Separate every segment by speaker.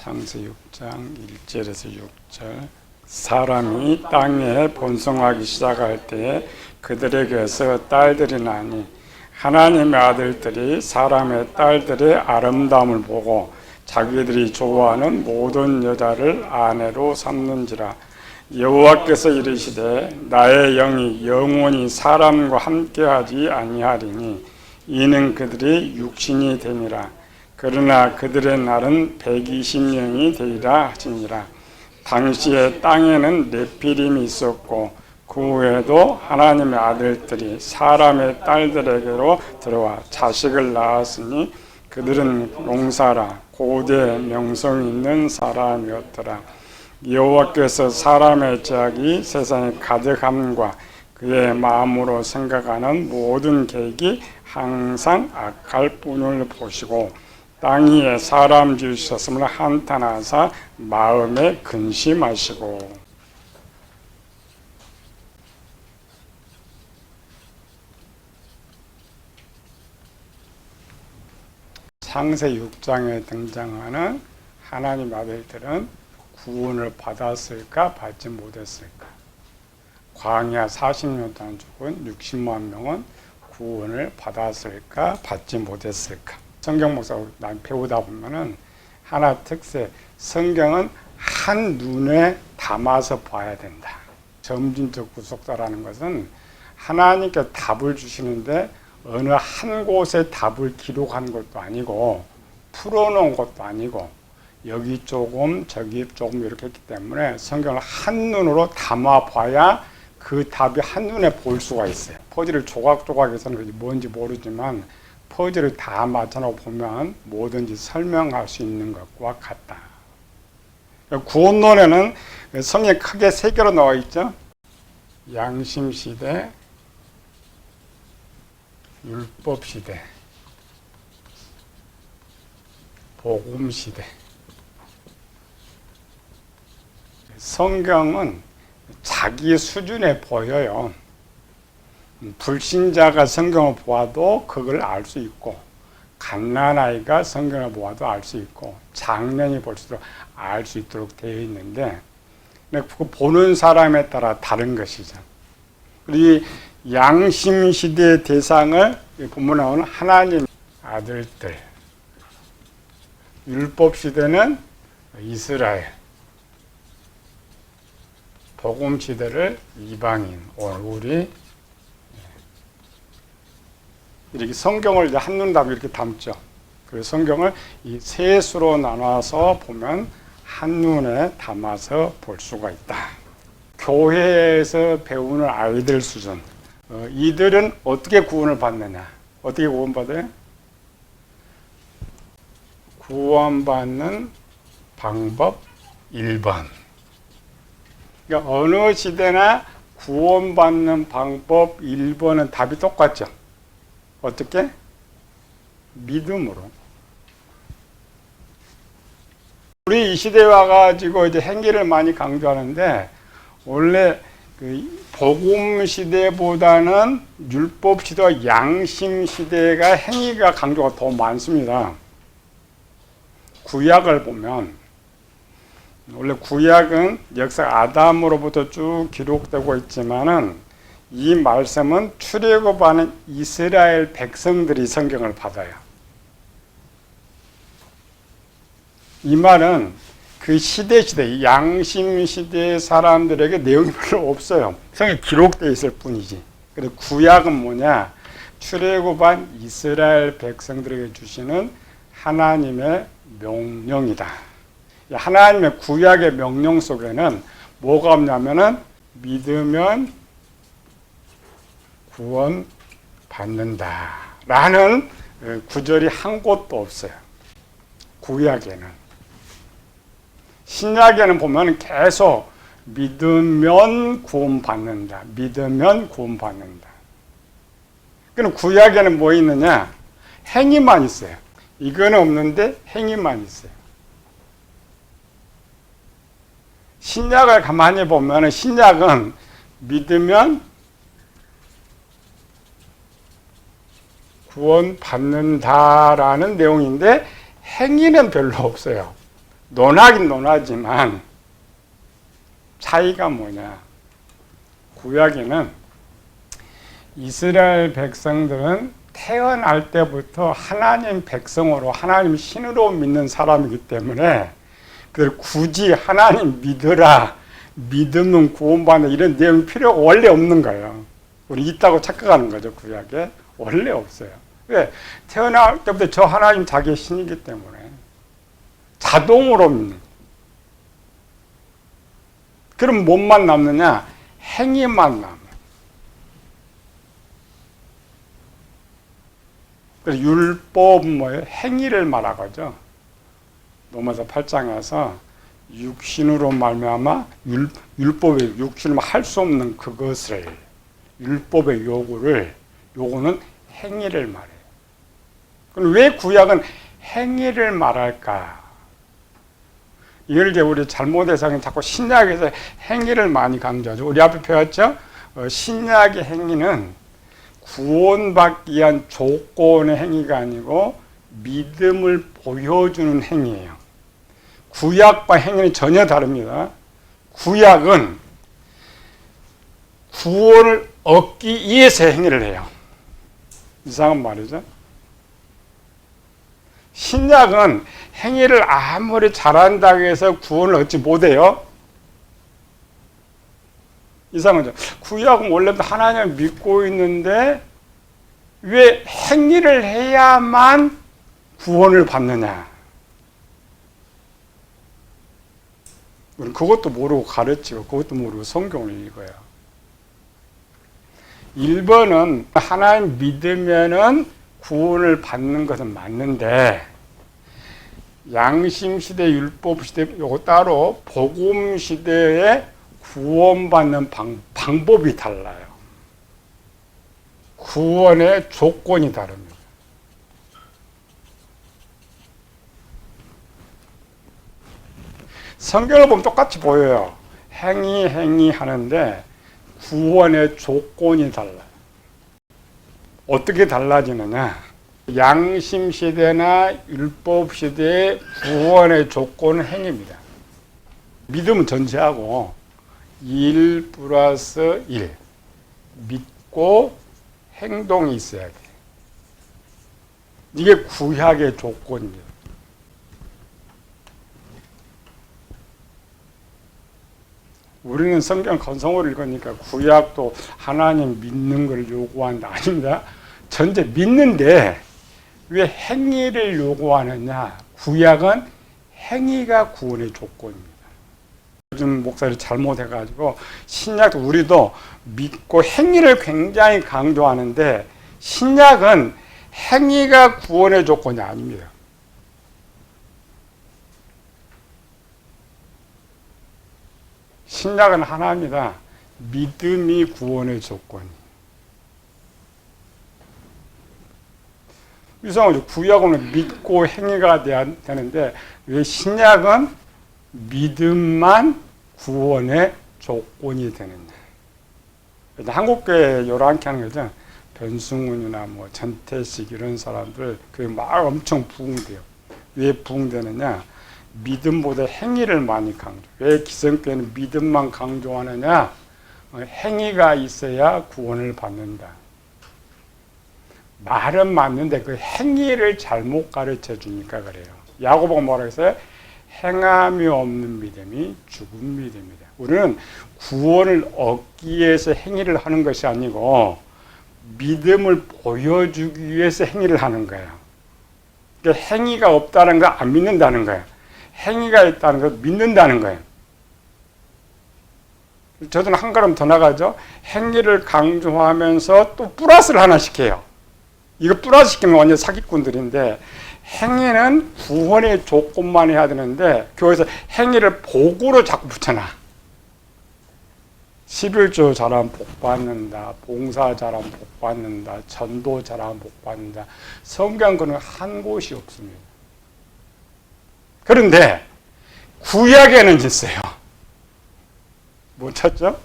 Speaker 1: 창세 6장 1절에서 6절. 사람이 땅에 번성하기 시작할 때에 그들에게서 딸들이 나니 하나님의 아들들이 사람의 딸들의 아름다움을 보고 자기들이 좋아하는 모든 여자를 아내로 삼는지라. 여호와께서 이르시되 나의 영이 영원히 사람과 함께하지 아니하리니 이는 그들이 육신이 됨이라. 그러나 그들의 날은 120년이 되리라 하시니라. 당시에 땅에는 네피림이 있었고 그 후에도 하나님의 아들들이 사람의 딸들에게로 들어와 자식을 낳았으니 그들은 용사라 고대 명성 있는 사람이었더라. 여호와께서 사람의 죄악이 세상에 가득함과 그의 마음으로 생각하는 모든 계획이 항상 악할 뿐을 보시고 땅 위에 사람 지으셨음을 한탄하사 마음에 근심하시고. 창세 6장에 등장하는 하나님 아들들은 구원을 받았을까 받지 못했을까? 광야 40년 동안 죽은 60만 명은 구원을 받았을까 받지 못했을까? 성경 목사 난 배우다 보면은 하나 특색, 성경은 한 눈에 담아서 봐야 된다. 점진적 구속사라는 것은 하나님께 답을 주시는데 어느 한 곳에 답을 기록한 것도 아니고 풀어놓은 것도 아니고 여기 조금 저기 조금 이렇게 했기 때문에 성경을 한눈으로 담아봐야 그 답이 한눈에 볼 수가 있어요. 퍼즐을 조각조각해서는 뭔지 모르지만 퍼즐을 다 맞춰놓고 보면 뭐든지 설명할 수 있는 것과 같다. 구원론에는 성경에 크게 세 개로 나와 있죠. 양심시대, 율법시대, 복음시대. 성경은 자기 수준에 보여요. 불신자가 성경을 보아도 그걸 알 수 있고 갓난아이가 성경을 보아도 알 수 있고 장년이 볼수록 알 수 있도록 되어 있는데 그 보는 사람에 따라 다른 것이죠. 우리 양심시대의 대상을 본문에 나오는 하나님 아들들, 율법시대는 이스라엘, 복음시대를 이방인, 우리 이렇게 성경을 이제 한눈 답이 이렇게 담죠. 그래서 성경을 이 세 수로 나눠서 보면 한눈에 담아서 볼 수가 있다. 교회에서 배우는 아이들 수준. 이들은 어떻게 구원을 받느냐? 어떻게 구원받아요? 구원받는 방법 1번. 그러니까 어느 시대나 구원받는 방법 1번은 답이 똑같죠. 어떻게? 믿음으로. 우리 이 시대에 와가지고 이제 행위를 많이 강조하는데 원래 그 복음 시대보다는 율법 시대와 양심 시대가 행위가 강조가 더 많습니다. 구약을 보면 원래 구약은 역사 아담으로부터 쭉 기록되고 있지만은 이 말씀은 출애굽하는 이스라엘 백성들이 성경을 받아요. 이 말은 그 시대 양심 시대의 사람들에게 내용이 별로 없어요. 성경에 기록되어 있을 뿐이지. 그래서 구약은 뭐냐? 출애굽한 이스라엘 백성들에게 주시는 하나님의 명령이다. 하나님의 구약의 명령 속에는 뭐가 없냐면은 믿으면 구원 받는다라는 구절이 한 곳도 없어요. 구약에는. 신약에는 보면 계속 믿으면 구원 받는다. 믿으면 구원 받는다. 그럼 구약에는 뭐 있느냐? 행위만 있어요. 이거는 없는데 행위만 있어요. 신약을 가만히 보면 신약은 믿으면 구원 받는다라는 내용인데 행위는 별로 없어요. 논하긴 논하지만 차이가 뭐냐. 구약에는 이스라엘 백성들은 태어날 때부터 하나님 백성으로 하나님 신으로 믿는 사람이기 때문에 그들 굳이 하나님 믿으라, 믿으면 구원받는 이런 내용이 필요가 원래 없는 거예요. 우리 있다고 착각하는 거죠. 구약에 원래 없어요. 왜? 태어날 때부터 저 하나님 자기의 신이기 때문에 자동으로 믿는 거예요. 그럼 뭐만 남느냐? 행위만 남아요. 그래서 율법은 뭐예요? 행위를 말하거죠. 로마서 8장에서 육신으로 말미암아 율법의 육신으로 할 수 없는 그것을 율법의 요구는 행위를 말해요. 그럼 왜 구약은 행위를 말할까? 이걸 이제 우리 잘못해서 자꾸 신약에서 행위를 많이 강조하죠. 우리 앞에 배웠죠? 신약의 행위는 구원받기 위한 조건의 행위가 아니고 믿음을 보여주는 행위예요. 구약과 행위는 전혀 다릅니다. 구약은 구원을 얻기 위해서 행위를 해요. 이상한 말이죠. 신약은 행위를 아무리 잘한다고 해서 구원을 얻지 못해요. 이상하죠. 구약은 원래부터 하나님을 믿고 있는데 왜 행위를 해야만 구원을 받느냐. 그것도 모르고 가르치고 그것도 모르고 성경을 읽어요. 1번은 하나님 믿으면은 구원을 받는 것은 맞는데 양심시대, 율법시대 요거 따로 복음시대에 구원받는 방법이 달라요. 구원의 조건이 다릅니다. 성경을 보면 똑같이 보여요. 행위 하는데 구원의 조건이 달라요. 어떻게 달라지느냐? 양심시대나 율법시대의 구원의 조건은 행위입니다. 믿음은 전제하고 1 플러스 1 믿고 행동이 있어야 돼. 이게 구약의 조건이에요. 우리는 성경 건성으로 읽으니까 구약도 하나님 믿는 걸 요구한다. 아닙니다. 전제 믿는데 왜 행위를 요구하느냐? 구약은 행위가 구원의 조건입니다. 요즘 목사를 잘못해가지고 신약도 우리도 믿고 행위를 굉장히 강조하는데 신약은 행위가 구원의 조건이 아닙니다. 신약은 하나입니다. 믿음이 구원의 조건이. 이상하죠. 구약은 믿고 행위가 되는데 왜 신약은 믿음만 구원의 조건이 되느냐. 한국교회 요란케 하는 거죠. 변승훈이나 뭐 전태식 이런 사람들 그게 막 엄청 부흥돼요. 왜 부흥되느냐? 믿음보다 행위를 많이 강조. 왜 기성교회는 믿음만 강조하느냐? 행위가 있어야 구원을 받는다. 말은 맞는데 그 행위를 잘못 가르쳐 주니까 그래요. 야고보가 뭐라고 했어요? 행함이 없는 믿음이 죽은 믿음이다. 우리는 구원을 얻기 위해서 행위를 하는 것이 아니고 믿음을 보여주기 위해서 행위를 하는 거예요. 그러니까 행위가 없다는 거 안 믿는다는 거예요. 행위가 있다는 걸 믿는다는 거예요. 저도 한 걸음 더 나가죠. 행위를 강조하면서 또 플러스를 하나 시켜요. 이거 플러스 시키면 완전 사기꾼들인데 행위는 구원의 조건만 해야 되는데 교회에서 행위를 복으로 자꾸 붙여놔. 11조 잘하면 복 받는다. 봉사 잘하면 복 받는다. 전도 잘하면 복 받는다. 성경 그는 한 곳이 없습니다. 그런데 구약에는 있어요. 못 찾죠?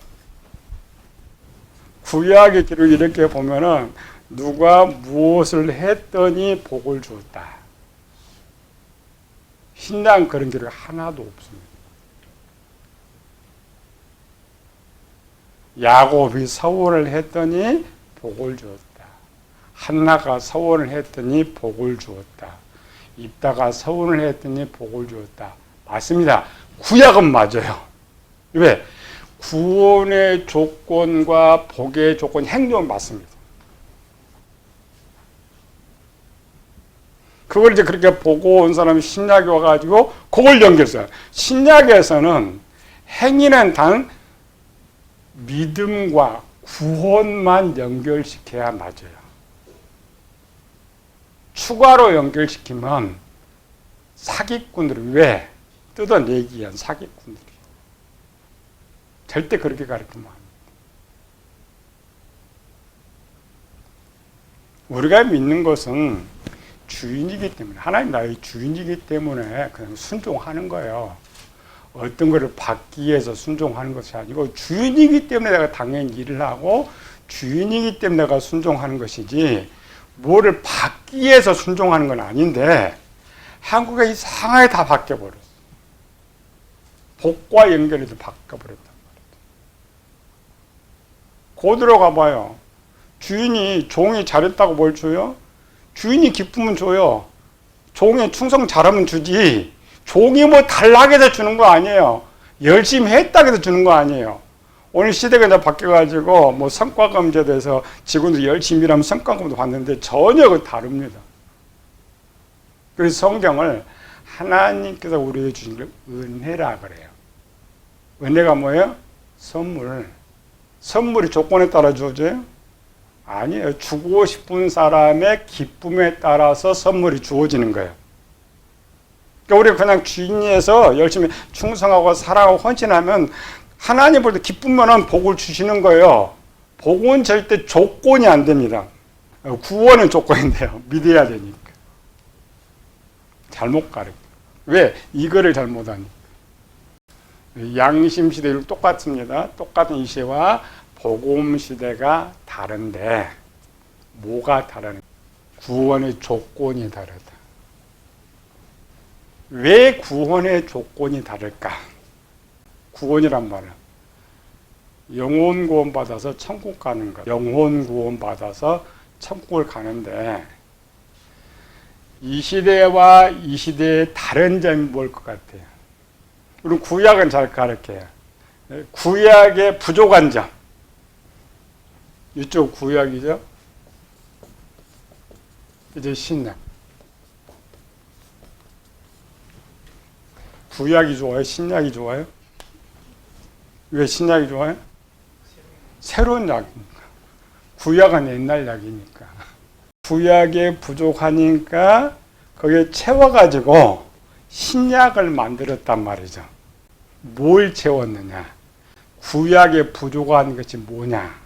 Speaker 1: 구약의 기록 이렇게 보면은 누가 무엇을 했더니 복을 주었다. 신랑 그런 기록 하나도 없습니다. 야곱이 서원을 했더니 복을 주었다. 한나가 서원을 했더니 복을 주었다. 입다가 서원을 했더니 복을 주었다. 맞습니다. 구약은 맞아요. 왜? 구원의 조건과 복의 조건, 행동은 맞습니다. 그걸 이제 그렇게 보고 온 사람이 신약에 와가지고 그걸 연결해요. 신약에서는 행위는 단 믿음과 구원만 연결시켜야 맞아요. 추가로 연결시키면 사기꾼들이 왜 뜯어내기 위한 사기꾼들이 절대 그렇게 가르치면 안 됩니다. 우리가 믿는 것은 주인이기 때문에, 하나님 나의 주인이기 때문에 그냥 순종하는 거예요. 어떤 것을 받기 위해서 순종하는 것이 아니고 주인이기 때문에 내가 당연히 일을 하고 주인이기 때문에 내가 순종하는 것이지 뭐를 받기 위해서 순종하는 건 아닌데 한국에 이상하게 다 바뀌어버렸어. 복과 연결해서 바뀌어버렸단 말이야. 고 들어가 봐요. 주인이 종이 잘했다고 뭘 줘요? 주인이 기쁘면 줘요. 종이 충성 잘하면 주지. 종이 뭐 달라고 해서 주는 거 아니에요. 열심히 했다고 해서 주는 거 아니에요. 오늘 시대가 이제 바뀌어가지고 뭐 성과금제 돼서 직원들이 열심히 일하면 성과금도 받는데 전혀 그 다릅니다. 그래서 성경을 하나님께서 우리에게 주신 걸 은혜라 그래요. 은혜가 뭐예요? 선물. 선물이 조건에 따라 주어져요? 아니에요. 주고 싶은 사람의 기쁨에 따라서 선물이 주어지는 거예요. 그러니까 우리가 그냥 주인에서 열심히 충성하고 사랑하고 헌신하면 하나님 볼 때 기쁘면 복을 주시는 거예요. 복은 절대 조건이 안 됩니다. 구원은 조건인데요. 믿어야 되니까. 잘못 가르쳐. 왜? 이거를 잘못하니까. 양심시대로 똑같습니다. 똑같은 이 시대와 복음시대가 다른데 뭐가 다르냐? 구원의 조건이 다르다. 왜 구원의 조건이 다를까? 구원이란 말은 영혼 구원 받아서 천국 가는 것. 영혼 구원 받아서 천국을 가는데 이 시대와 이 시대의 다른 점이 뭘 것 같아요? 우리 구약은 잘 가르쳐요. 구약의 부족한 점. 이쪽 구약이죠. 이제 신약. 구약이 좋아요? 신약이 좋아요? 왜 신약이 좋아요? 새로운 약이니까. 구약은 옛날 약이니까. 구약에 부족하니까 거기에 채워가지고 신약을 만들었단 말이죠. 뭘 채웠느냐? 구약에 부족한 것이 뭐냐?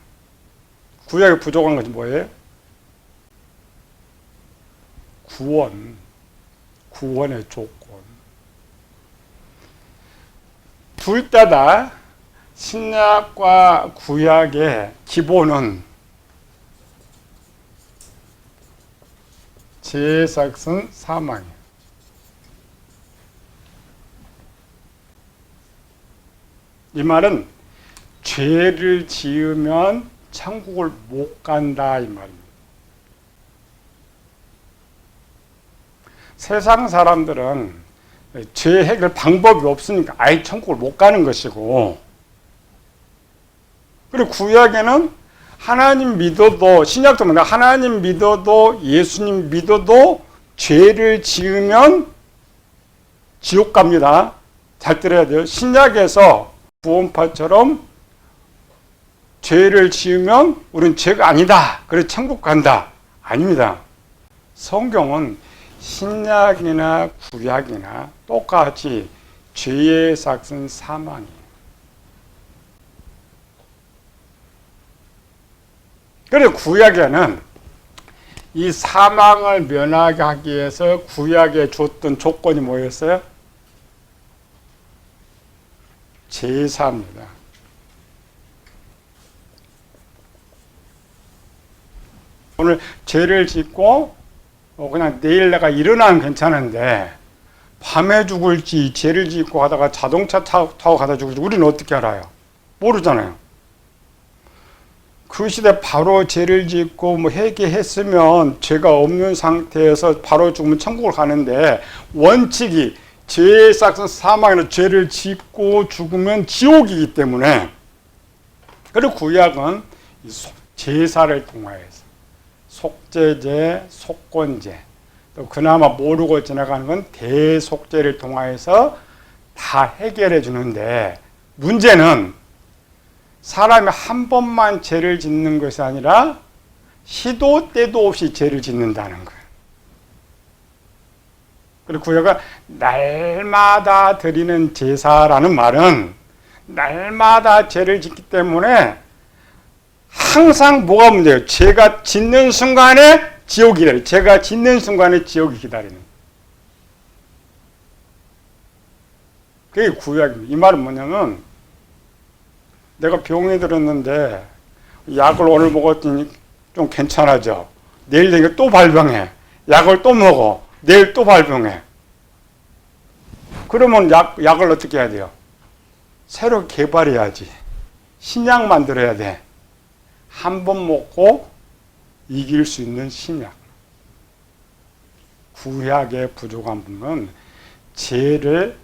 Speaker 1: 구약에 부족한 것이 뭐예요? 구원. 구원의 조건. 둘 다 신약과 구약의 기본은 죄삭은 사망이에요. 이 말은 죄를 지으면 천국을 못 간다 이 말입니다. 세상 사람들은 죄 해결 방법이 없으니까 아예 천국을 못 가는 것이고, 그리고 구약에는 하나님 믿어도, 신약도 말이야, 하나님 믿어도 예수님 믿어도 죄를 지으면 지옥 갑니다. 잘 들어야 돼요. 신약에서 구원파처럼 죄를 지으면 우린 죄가 아니다. 그래서 천국 간다. 아닙니다. 성경은 신약이나 구약이나 똑같이 죄의 삭은 사망이에요. 그래서 구약에는 이 사망을 면하게 하기 위해서 구약에 줬던 조건이 뭐였어요? 제사입니다. 오늘 죄를 짓고 그냥 내일 내가 일어나면 괜찮은데 밤에 죽을지 죄를 짓고 하다가 자동차 타고 가다 죽을지 우리는 어떻게 알아요? 모르잖아요. 그 시대 바로 죄를 짓고 뭐 회개했으면 죄가 없는 상태에서 바로 죽으면 천국을 가는데 원칙이 죄의 싹은 사망이나 죄를 짓고 죽으면 지옥이기 때문에 그리고 구약은 제사를 통하여서 속죄제, 속건제 또 그나마 모르고 지나가는 건 대속죄를 통하여서 다 해결해 주는데 문제는 사람이 한 번만 죄를 짓는 것이 아니라 시도 때도 없이 죄를 짓는다는 거예요. 그리고 구약은 날마다 드리는 제사라는 말은 날마다 죄를 짓기 때문에 항상 뭐가 문제예요? 죄가 짓는 순간에 지옥이 기다려요. 죄가 짓는 순간에 지옥이 기다리는. 그게 구약입니다. 이 말은 뭐냐면 내가 병이 들었는데 약을 오늘 먹었더니 좀 괜찮아져. 내일 되니까 또 발병해. 약을 또 먹어. 내일 또 발병해. 그러면 약을 어떻게 해야 돼요? 새로 개발해야지. 신약 만들어야 돼. 한 번 먹고 이길 수 있는 신약. 구약의 부족한 부분은 죄를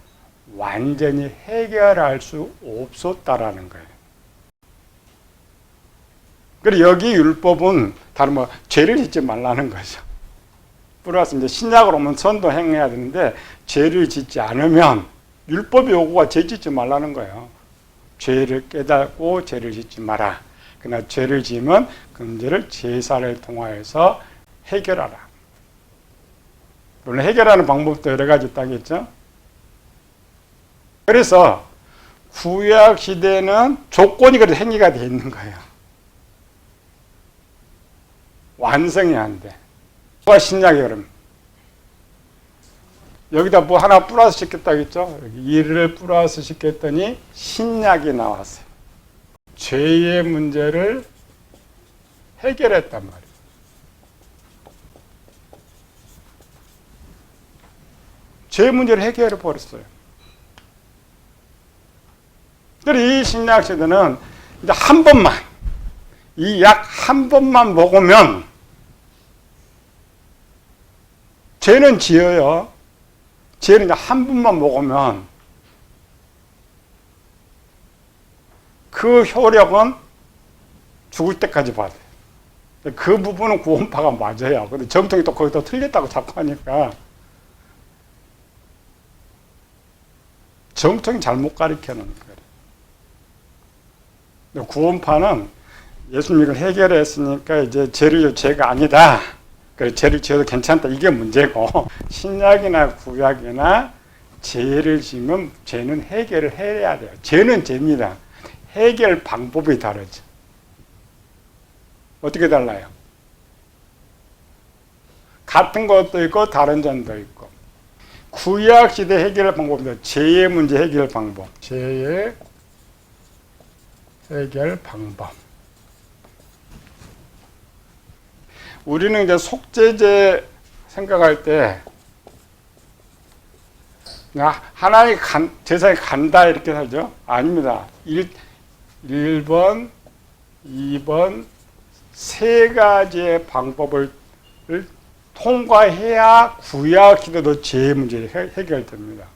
Speaker 1: 완전히 해결할 수 없었다라는 거예요. 그리고 여기 율법은 다른 죄를 짓지 말라는 거죠. 플러스 이제 신약으로 오면 선도 행해야 되는데 죄를 짓지 않으면 율법의 요구가 죄 짓지 말라는 거예요. 죄를 깨닫고 죄를 짓지 마라. 그러나 죄를 지으면 그 문제를 제사를 통하여서 해결하라. 물론 해결하는 방법도 여러 가지 있다겠죠. 그래서 구약 시대는 조건이 그래도 행위가 되어 있는 거예요. 완성이 안 돼. 누가 신약이 그럼 여기다 뭐 하나 플러스 시켰다겠죠. 이를 플러스 시켰더니 신약이 나왔어요. 죄의 문제를 해결했단 말이에요. 죄 문제를 해결해 버렸어요. 그래서 이 신약 시대는 이제 한 번만, 이 약 한 번만 먹으면 죄는 지어요. 죄는 이제 한 번만 먹으면 그 효력은 죽을 때까지 받아요. 그 부분은 구원파가 맞아요. 근데 정통이 또 거기서 틀렸다고 자꾸 하니까 정통이 잘못 가르쳐놓은 거예요. 구원파는 예수님이 이걸 해결했으니까 이제 죄가 아니다. 그래, 죄를 지어도 괜찮다. 이게 문제고 신약이나 구약이나 죄를 지으면 죄는 해결을 해야 돼요. 죄는 죄입니다. 해결 방법이 다르죠. 어떻게 달라요? 같은 것도 있고 다른 점도 있고. 구약시대 해결 방법입니다. 죄의 문제 해결 방법. 죄의 해결 방법. 우리는 이제 속죄제 생각할 때 하나님 제사에 간다 이렇게 하죠. 아닙니다. 1번, 2번 세 가지의 방법을 통과해야 구약 기도도 죄의 문제를 해결됩니다.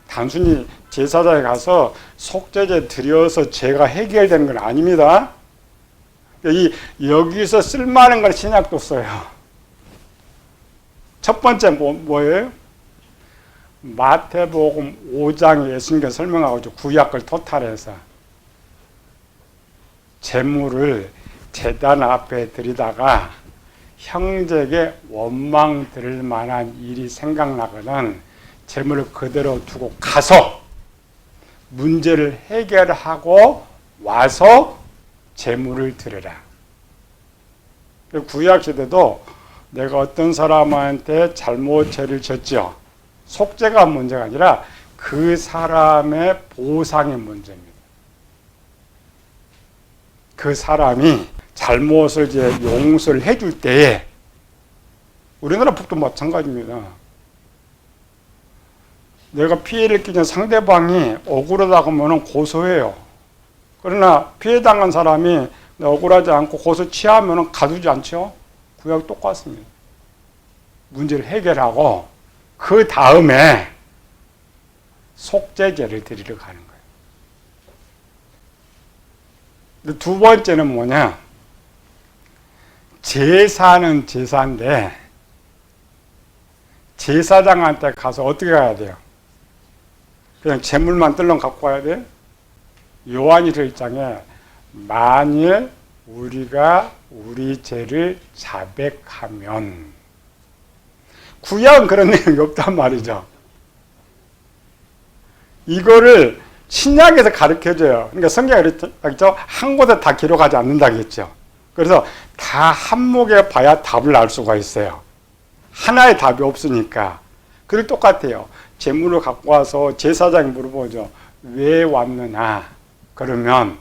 Speaker 1: 단순히 제사장에 가서 속죄제 드려서 죄가 해결되는 건 아닙니다. 여기서 쓸만한 걸 신약도 써요. 첫 번째 뭐예요? 마태복음 5장에 예수님께서 설명하고 있죠. 구약을 토탈해서 제물을 제단 앞에 드리다가 형제에게 원망 들을 만한 일이 생각나거든 제물을 그대로 두고 가서 문제를 해결하고 와서 제물을 드려라. 구약시대도 내가 어떤 사람한테 잘못 죄를 졌죠. 속죄가 문제가 아니라 그 사람의 보상의 문제입니다. 그 사람이 잘못을 이제 용서를 해줄 때에 우리나라 법도 마찬가지입니다. 내가 피해를 끼친 상대방이 억울하다고 하면 고소해요. 그러나 피해당한 사람이 억울하지 않고 고소 취하면 가두지 않죠? 구약 똑같습니다. 문제를 해결하고 그 다음에 속죄제를 드리러 가는 거예요. 근데 두 번째는 뭐냐? 제사는 제사인데 제사장한테 가서 어떻게 가야 돼요? 그냥 제물만 뜰렁 갖고 가야 돼? 요한일서 1장에 만일 우리가 우리 죄를 자백하면, 구약은 그런 내용이 없단 말이죠. 이거를 신약에서 가르쳐줘요. 그러니까 성경에 그랬죠. 한 곳에 다 기록하지 않는다겠죠. 그래서 다 한목에 봐야 답을 알 수가 있어요. 하나의 답이 없으니까. 그리고 똑같아요. 제물을 갖고 와서 제사장이 물어보죠. 왜 왔느냐? 그러면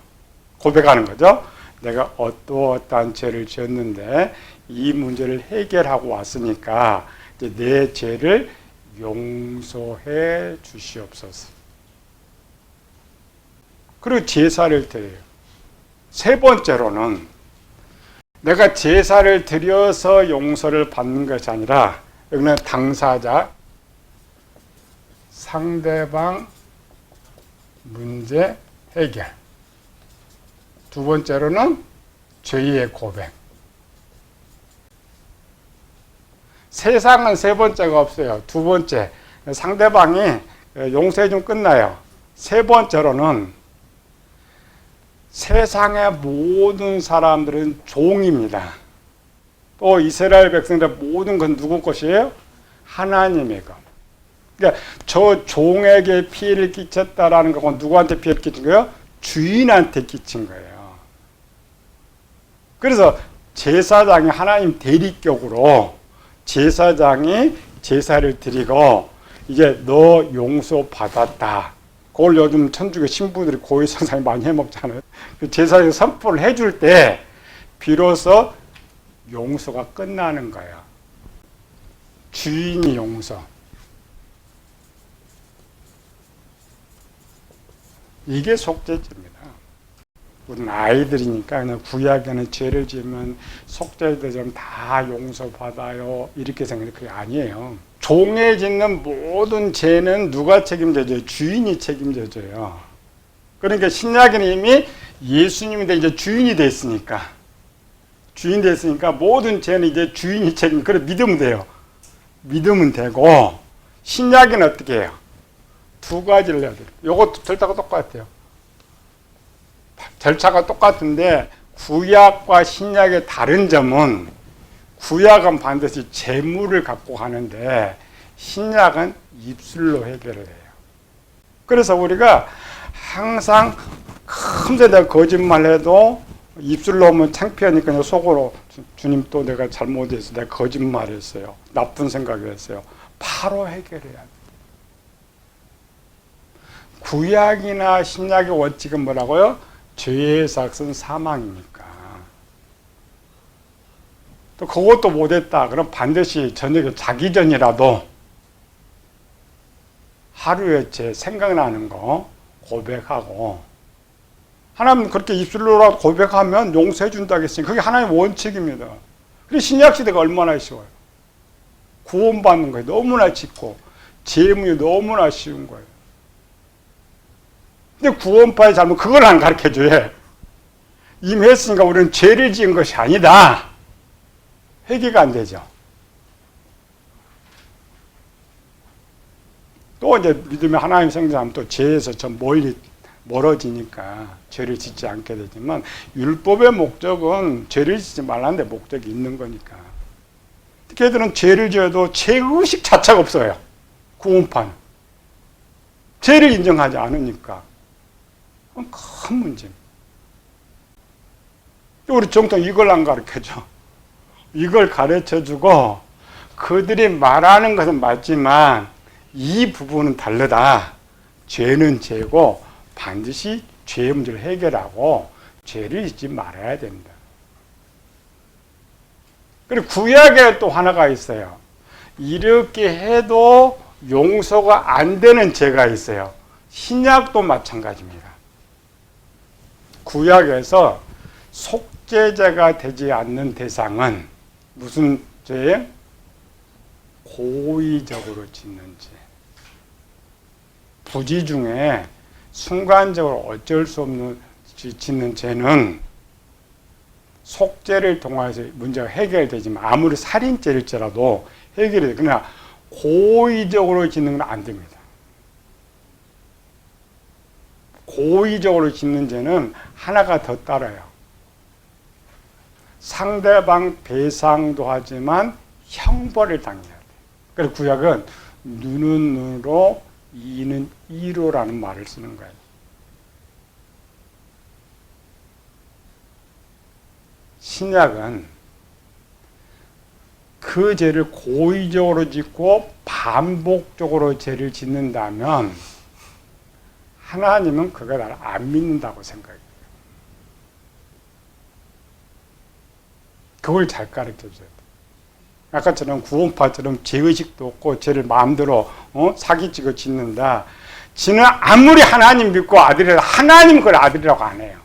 Speaker 1: 고백하는 거죠. 내가 어떠한 죄를 지었는데 이 문제를 해결하고 왔으니까 이제 내 죄를 용서해 주시옵소서. 그리고 제사를 드려요. 세 번째로는 내가 제사를 드려서 용서를 받는 것이 아니라, 여기는 당사자, 상대방 문제 해결. 두 번째로는 죄의 고백. 세상은 세 번째가 없어요. 두 번째, 상대방이 용서해 주면 끝나요. 세 번째로는 세상의 모든 사람들은 종입니다. 또 이스라엘 백성들 모든 건 누구 것이에요? 하나님의 것. 그러니까 저 종에게 피해를 끼쳤다라는 건 누구한테 피해를 끼친 거예요? 주인한테 끼친 거예요. 그래서 제사장이 하나님 대리격으로 제사장이 제사를 드리고 이제 너 용서 받았다. 그걸 요즘 천주교 신부들이 고해성사에 많이 해먹잖아요. 그 제사에 선포를 해줄 때 비로소 용서가 끝나는 거야. 주인이 용서. 이게 속죄죄입니다. 우리는 아이들이니까 그냥 구약에는 죄를 지으면 속죄되면 다 용서받아요. 이렇게 생각해. 그게 아니에요. 종에 짓는 모든 죄는 누가 책임져줘요? 주인이 책임져줘요. 그러니까 신약에는 이미 예수님이 이제 주인이 됐으니까. 주인이 됐으니까 모든 죄는 이제 주인이 책임, 그래 믿으면 돼요. 믿으면 되고, 신약에는 어떻게 해요? 두 가지를 해야 돼요. 요것도 절차가 똑같아요. 절차가 똑같은데, 구약과 신약의 다른 점은, 구약은 반드시 재물을 갖고 가는데 신약은 입술로 해결을 해요. 그래서 우리가 항상 큰 데다 거짓말해도 입술로 하면 창피하니까 속으로 주님 또 내가 잘못했어. 내가 거짓말했어요. 나쁜 생각을 했어요. 바로 해결해야 돼. 구약이나 신약의 원칙은 뭐라고요? 죄의 삭은 사망이니까. 또 그것도 못했다. 그럼 반드시 저녁에 자기 전이라도 하루에 제 생각나는 거 고백하고, 하나님 그렇게 입술로라도 고백하면 용서해 준다고 했으니 그게 하나님의 원칙입니다. 그리고 신약시대가 얼마나 쉬워요. 구원받는 거예요. 너무나 쉽고 재물이 너무나 쉬운 거예요. 근데 구원파의 잘못 그걸 안 가르쳐줘요. 이미 했으니까 우리는 죄를 지은 것이 아니다. 회개가 안 되죠. 또 이제 믿음의 하나님 성장하면 또 죄에서 좀 멀어지니까 죄를 짓지 않게 되지만, 율법의 목적은 죄를 짓지 말라는 데 목적이 있는 거니까. 걔들은 죄를 지어도 죄의식 자체가 없어요. 구원파는. 죄를 인정하지 않으니까. 그건 큰 문제입니다. 우리 정통 이걸 안 가르쳐줘. 이걸 가르쳐주고, 그들이 말하는 것은 맞지만 이 부분은 다르다. 죄는 죄고 반드시 죄의 문제를 해결하고 죄를 짓지 말아야 된다. 그리고 구약에 또 하나가 있어요. 이렇게 해도 용서가 안 되는 죄가 있어요. 신약도 마찬가지입니다. 구약에서 속죄죄가 되지 않는 대상은 무슨 죄예요? 고의적으로 짓는 죄. 부지 중에 순간적으로 어쩔 수 없는 짓는 죄는 속죄를 통해서 문제가 해결되지만 아무리 살인죄일지라도 해결이 돼. 그러나 고의적으로 짓는 건 안 됩니다. 고의적으로 짓는 죄는 하나가 더 따라요. 상대방 배상도 하지만 형벌을 당해야 돼요. 그래서 구약은 눈은 눈으로 이는 이로라는 말을 쓰는 거예요. 신약은 그 죄를 고의적으로 짓고 반복적으로 죄를 짓는다면 하나님은 그걸 나를 안 믿는다고 생각해요. 그걸 잘 가르쳐줘야 돼요. 아까처럼 구원파처럼 죄의식도 없고 죄를 마음대로 사기치고 짓는다. 지는 아무리 하나님 믿고 아들이라 하나님 그걸 아들이라고 안 해요.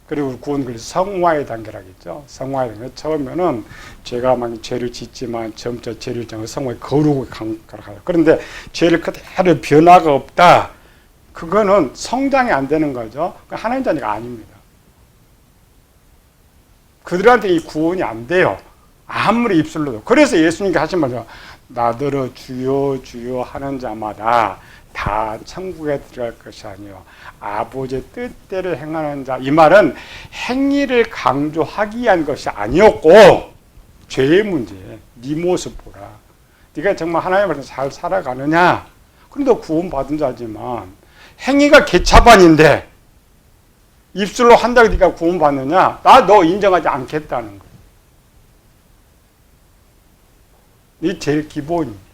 Speaker 1: 그리고 구원을 성화의 단계라겠죠. 성화의 단계. 처음에는 죄가 막 죄를 짓지만 점차 죄를 정해 성화에 거룩하게 가요. 그런데 죄를 그대로 변화가 없다. 그거는 성장이 안 되는 거죠. 하나님 자녀가 아닙니다. 그들한테 이 구원이 안 돼요. 아무리 입술로도. 그래서 예수님께 하신 말이죠. 나더러 주여 주여 하는 자마다 다 천국에 들어갈 것이 아니요 아버지의 뜻대로 행하는 자. 이 말은 행위를 강조하기 위한 것이 아니었고 죄의 문제. 네 모습 보라. 네가 정말 하나님 앞에서 잘 살아가느냐. 그런데 구원받은 자지만 행위가 개차반인데 입술로 한다고 네가 구원받느냐. 나 너 인정하지 않겠다는 거예요. 이게 제일 기본이에요.